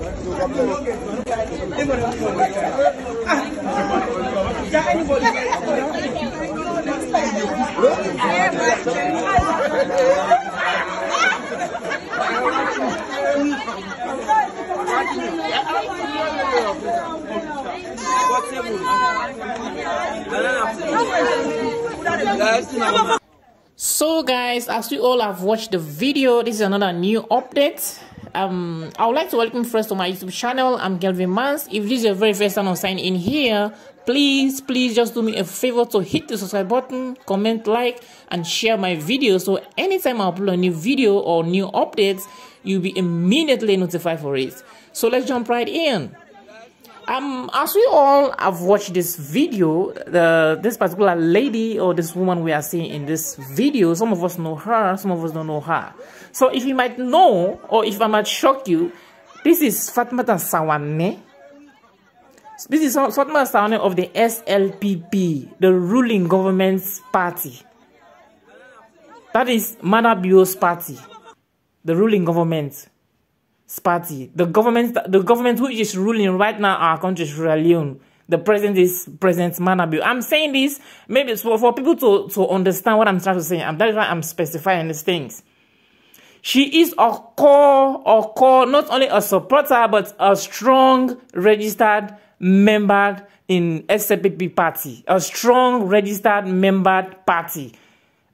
So guys, as we all have watched the video, this is another new update. I would like to welcome first to my YouTube channel. I'm Kelvin Mans. If this is your very first time on sign in here, please just do me a favor to hit the subscribe button, comment, like, and share my video, so anytime I upload a new video or new updates, you'll be immediately notified for it. So let's jump right in. As we all have watched this video, this particular lady or this woman we are seeing in this video, some of us know her, some of us don't know her. So if you might know, or if I might shock you, this is Fatmata Sawaneh. This is Fatmata Sawaneh of the SLPP, the ruling government's party. That is Manabio's party, the ruling government. Party, the government which is ruling right now our country, Sierra Leone. The president is President Manabio. I'm saying this maybe for people to understand what I'm trying to say. That's why I'm specifying these things. She is a core, not only a supporter but a strong registered member in SLPP party. A strong registered member party.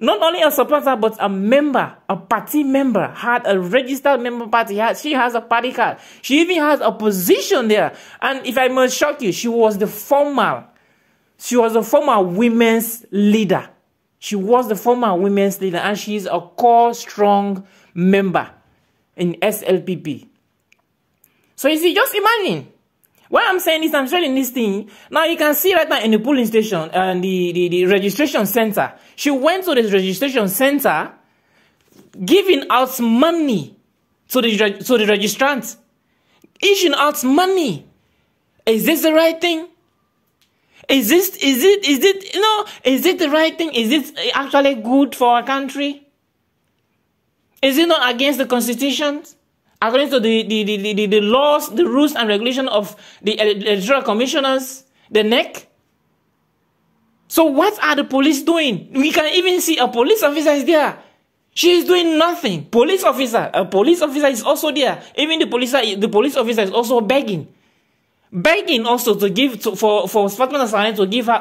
Not only a supporter, but a member, a party member, had a registered member party. She has a party card. She even has a position there. And if I must shock you, she was the former women's leader. She was the former women's leader, and she is a core strong member in SLPP. So you see, just imagine. Why I'm saying this, I'm sharing this thing. Now you can see right now in the polling station and the registration center. She went to the registration center, giving out money to the registrants, issuing out money. Is this the right thing? Is it the right thing? Is it actually good for our country? Is it not against the constitution? According to the laws, the rules and regulations of the electoral commissioners, the NEC. So what are the police doing? We can even see a police officer is there. She is doing nothing. A police officer is also there. Even the police officer is also begging also to give for Fatmata Sawaneh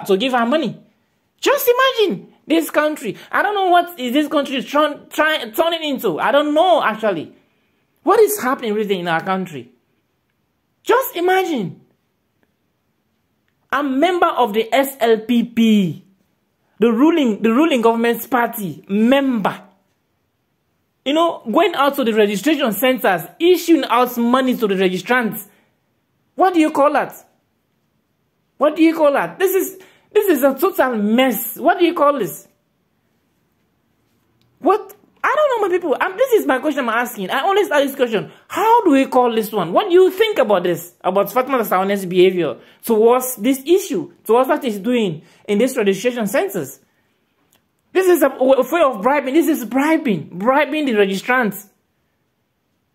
to give her money. Just imagine this country. I don't know what is this country turning into. I don't know actually. What is happening really in our country? Just imagine. A member of the SLPP, the ruling government's party, member. You know, going out to the registration centers, issuing out money to the registrants. What do you call that? What do you call that? This is a total mess. What do you call this? What? I don't know, my people. This is my question I'm asking. I always ask this question. How do we call this one? What do you think about this? About Fatmata Sawaneh's behavior towards this issue? Towards what he's doing in this registration centers? This is a way of bribing. This is bribing the registrants.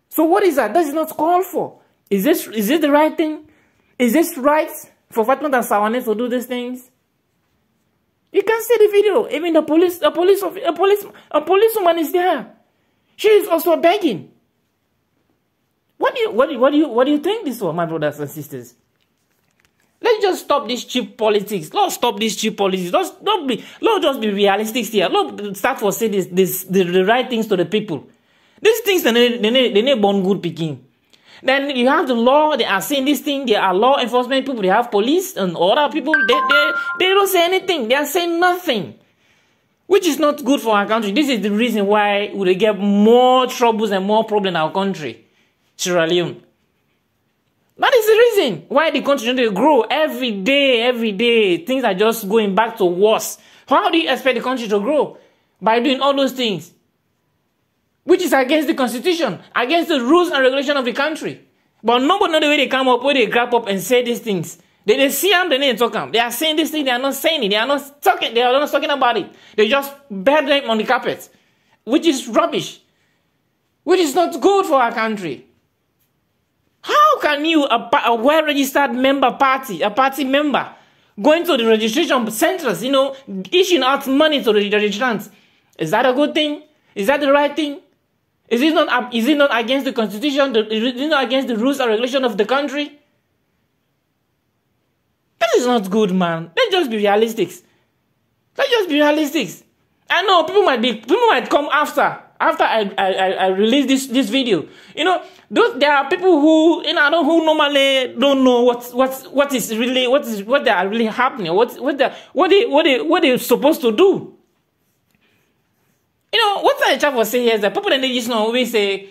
So what is that? That is not called for. Is it the right thing? Is this right for Fatmata Sawaneh to do these things? You can see the video. Even a policewoman is there. She is also begging. What do you think this one, my brothers and sisters? Let's just stop this cheap politics. Let's stop this cheap politics. Let's just be realistic here. Let's start for say the right things to the people. These things they need born good picking. Then you have the law, they are saying this thing, there are law enforcement people, they have police and other people, they don't say anything, they are saying nothing. Which is not good for our country. This is the reason why we get more troubles and more problems in our country, Sierra Leone. That is the reason why the country continues to grow every day. Things are just going back to worse. How do you expect the country to grow? By doing all those things. Which is against the constitution, against the rules and regulations of the country. But nobody knows the way they come up, where they grab up and say these things. They see them, they need to talk them. They are saying this thing, they are not saying it. They are not talking about it. They just bury them on the carpet. Which is rubbish. Which is not good for our country. How can you, a well-registered member party, a party member, going to the registration centers, you know, issuing out money to the registrants? Is that a good thing? Is that the right thing? Is it not against the constitution? Is it not against the rules and regulations of the country? That is not good, man. Let's just be realistic. Let's just be realistic. I know people might come after I release this video. You know, there are people who, you know, who normally don't know what they are really happening, what they're supposed to do. You know, what I try to say here is that people that they just know always say,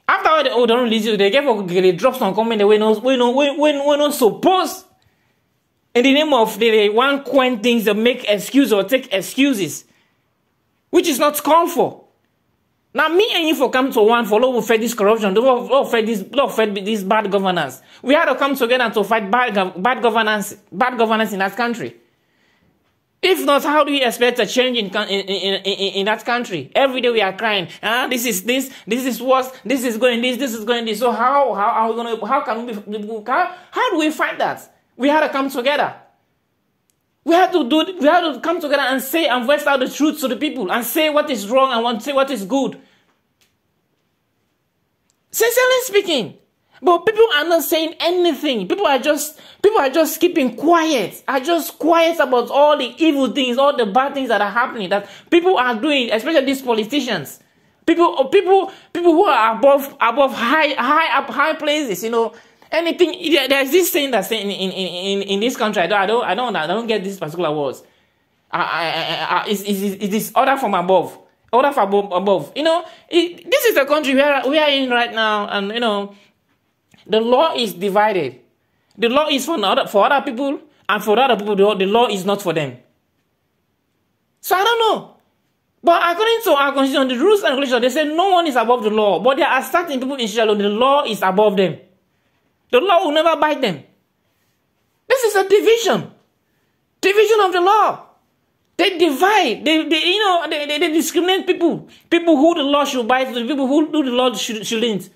after they don't release it, they drop some comment we not supposed, in the name of they want coin things to make excuse or take excuses, which is not called for. Now me and you for come to one for love fight this corruption, love fight this bad governance. We had to come together to fight bad governance in that country. If not, how do we expect a change in that country? Every day we are crying. This is worse. This is going this. So how do we fight that? We had to come together. We had to come together and say and voice out the truth to the people and say what is wrong and say what is good. Sincerely speaking. But people are not saying anything. People are just keeping quiet. Are just quiet about all the evil things, all the bad things that are happening, that people are doing, especially these politicians. People who are above high places, you know. Anything, there's this thing that's in this country. I don't get these particular words. It is order from above. Order from above. You know, this is the country where we are in right now, and you know, the law is divided. The law is for other people, and for other people, the law is not for them. So I don't know. But according to our constitution, the rules and regulations, they say no one is above the law. But there are certain people in Sierra Leone, the law is above them. The law will never bite them. This is a division. Division of the law. They divide. They discriminate people. People who the law should bite, the people who do the law shouldn't.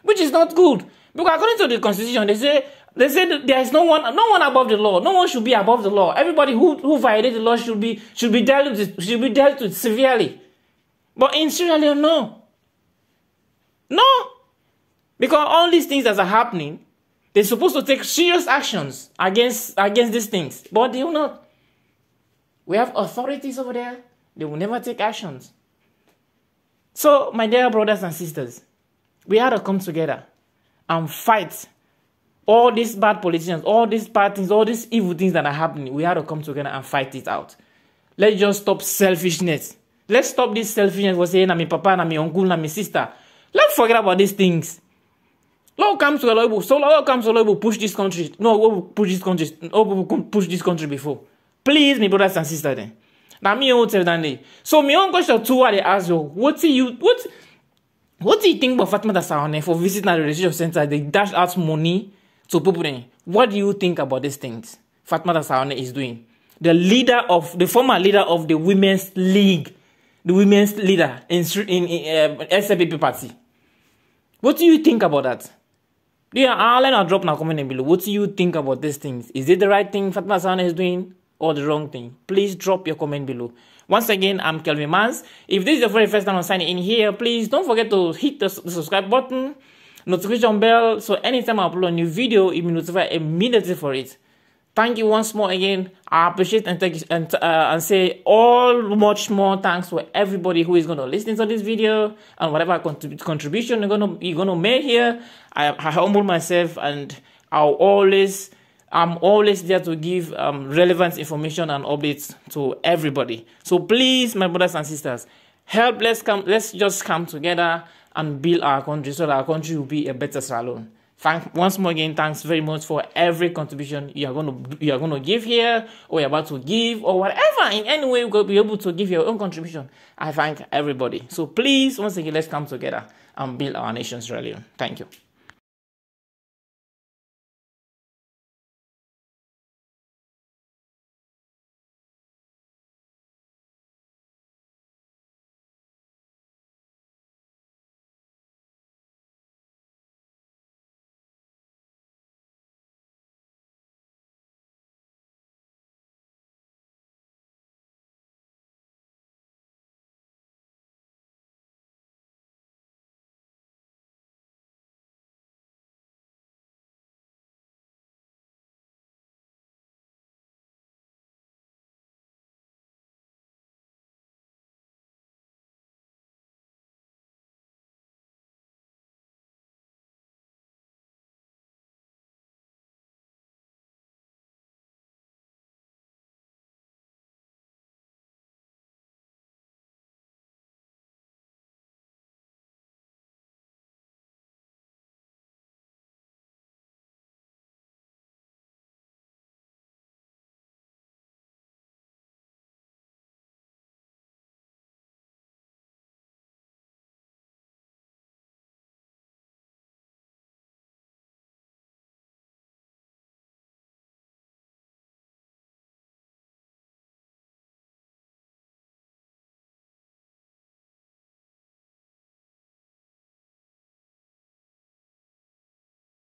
Which is not good. Because according to the constitution, they say that there is no one above the law. No one should be above the law. Everybody who violates the law should be dealt with severely. But in Sierra Leone, no. No. Because all these things that are happening, they're supposed to take serious actions against these things. But they will not. We have authorities over there. They will never take actions. So, my dear brothers and sisters, we have to come together and fight all these bad politicians, all these bad things, all these evil things that are happening. We have to come together and fight it out. Let's just stop selfishness. Let's stop this selfishness for saying, "Na my papa, na my uncle, na my sister." Let's forget about these things. Lord comes to Allah, so Lord comes to Allah, push this country. No, we'll push this country. Oh, we'll push this country before. Please, my brothers and sisters, then. Now, me won't tell that. So, my own question to what they ask you, what do you think about Fatmata Sawaneh for visiting the registration center? They dash out money to people. What do you think about these things Fatmata Sawaneh is doing? The former leader of the Women's League, the women's leader in Slpp party. What do you think about that? Yeah, I'll drop in a comment below. What do you think about these things? Is it the right thing Fatmata Sawaneh is doing or the wrong thing? Please drop your comment below. Once again, I'm Kelvin Mans. If this is your very first time on signing in here, please don't forget to hit the subscribe button, notification bell, so anytime I upload a new video, you'll be notified immediately for it. Thank you once more again. I appreciate and say much more thanks to everybody who is going to listen to this video and whatever contribution you're gonna make here. I humble myself, and I'm always there to give relevant information and updates to everybody. So please, my brothers and sisters, let's just come together and build our country so that our country will be a better Sierra Leone. Once more again, thanks very much for every contribution you are going to give here, or you're about to give, or whatever, in any way you're going to be able to give your own contribution. I thank everybody. So please, once again, let's come together and build our nation, Sierra Leone. Thank you.